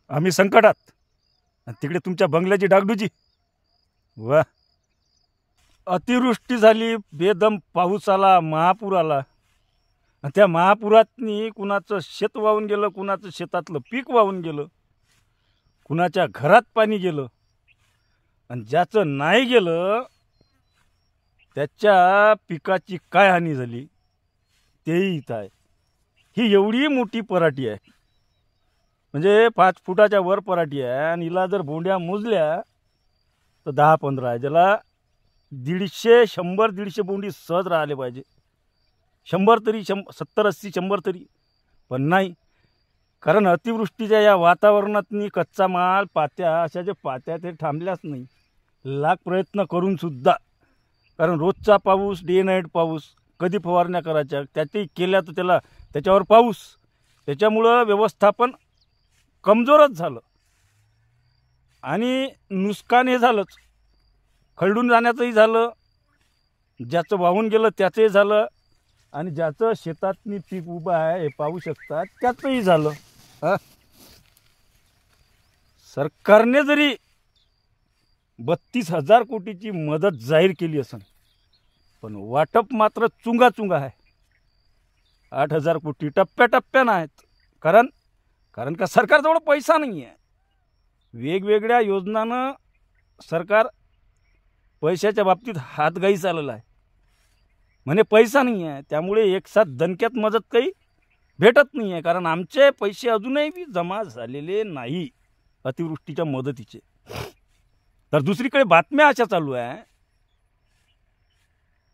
आम्ही संकटात आणि तिकडे तुमच्या बंगल्याची डागडुजी. वा, अतिवृष्टी झाली, बेदम पाऊस आला, महापूर आला. आणि त्या महापुरातनी कुणाचं शेत वाहून गेलं, कुणाचं शेतातलं पीक वाहून गेलं, कुणाच्या घरात पाणी गेलं. आणि ज्याचं नाही गेलं त्याच्या पिकाची काय हानी झाली तेही इथं आहे. ही एवढी मोठी पराठी आहे, म्हणजे 5 फुटाच्या वर पराठी आहे. आणि हिला जर बोंड्या मोजल्या तर 10-15 आहे. ज्याला 150-100-150 बोंडी सहज राहिले पाहिजे. 100 तरी 70-80-100 तरी, पण नाही. कारण अतिवृष्टीच्या या वातावरणातनी कच्चा माल, पात्या, अशा जे पात्या ते थांबल्याच नाही. लाख प्रयत्न करूनसुद्धा, कारण रोजचा पाऊस, डे नाईट पाऊस, कधी फवारण्या करायच्या त्यातही केल्या तर त्याच्यावर पाऊस, त्याच्यामुळं व्यवस्थापन कमजोरच झालं. आणि नुकसान हे झालंच, खरडून जाण्याचंही झालं, ज्याचं वाहून गेलं त्याचंही झालं, आणि ज्याचं शेतातनी पीक उभं आहे हे पाहू शकतात त्याचंही झालं. सरकारने जरी 32,000 कोटीची मदत जाहीर केली असेल, पण वाटप मात्र चुंगा आहे. 8,000 कोटी टप्प्याटप्प्यानं आहेत. कारण का सरकारजवळ पैसा नाही आहे. वेगवेगळ्या योजनानं सरकार पैशाच्या बाबतीत हातगाई चाललं आहे, म्हणे पैसा नाही आहे. त्यामुळे एकसाथ दणक्यात मदत काही भेटत नाही आहे, कारण आमचे पैसे अजूनही जमा झालेले नाही अतिवृष्टीच्या मदतीचे. तर दुसरीकडे बातम्या अशा चालू आहे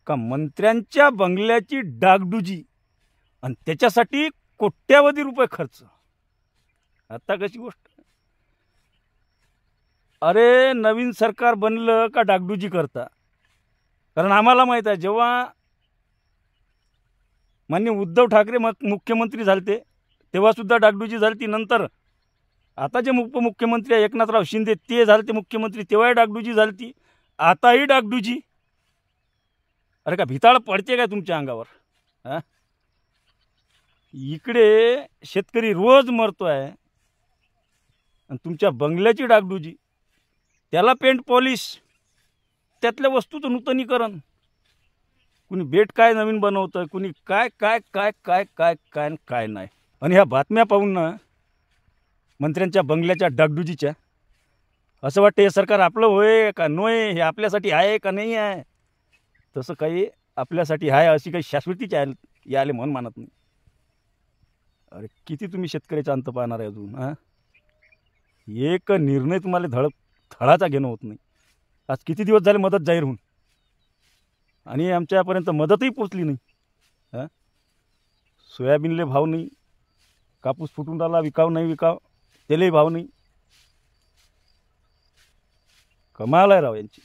का मंत्र्यांच्या बंगल्याची डागडुजी आणि त्याच्यासाठी कोट्यावधी रुपये खर्च. आता कशी गोष्ट, अरे नवीन सरकार बनलं का डागडुजी करता. कारण आम्हाला माहीत आहे, जेव्हा माननीय उद्धव ठाकरे मुख्यमंत्री झालते तेव्हासुद्धा डागडुजी झालती. नंतर आता जे उपमुख्यमंत्री आहे एकनाथराव शिंदे ते झालते मुख्यमंत्री, तेव्हाही डागडुजी झालती, आताही डागडुजी. अरे का भिताळ पडते काय तुमच्या अंगावर? इकडे शेतकरी रोज मरतो आहे आणि तुमच्या बंगल्याची डागडुजी, त्याला पेंट पॉलिश, त्यातल्या वस्तूचं नूतनीकरण, कुणी बेट काय नवीन बनवतं, कुणी काय काय काय काय काय काय काय नाही. आणि ह्या बातम्या पाहून ना मंत्र्यांच्या बंगल्याच्या डागडुजीच्या असं वाटतं हे सरकार आपलं होय का नोय, हे आपल्यासाठी आहे का नाही आहे. तसं काही आपल्यासाठी आहे अशी काही शाश्वतीच याले म्हणून मानत नाही. अरे किती तुम्ही शेतकऱ्याचा अंत पाहणार आहे अजून. एक निर्णय तुम्हाला थळाचा घेणं होत नाही. आज किती दिवस झाले मदत जाहीर होऊन, आणि आमच्यापर्यंत मदतही पोचली नाही. सोयाबीनले भाव नाही, कापूस फुटून राहिला, विकाव नाही विकाव, त्यालाही भाव नाही. कमाल आहे राव यांची.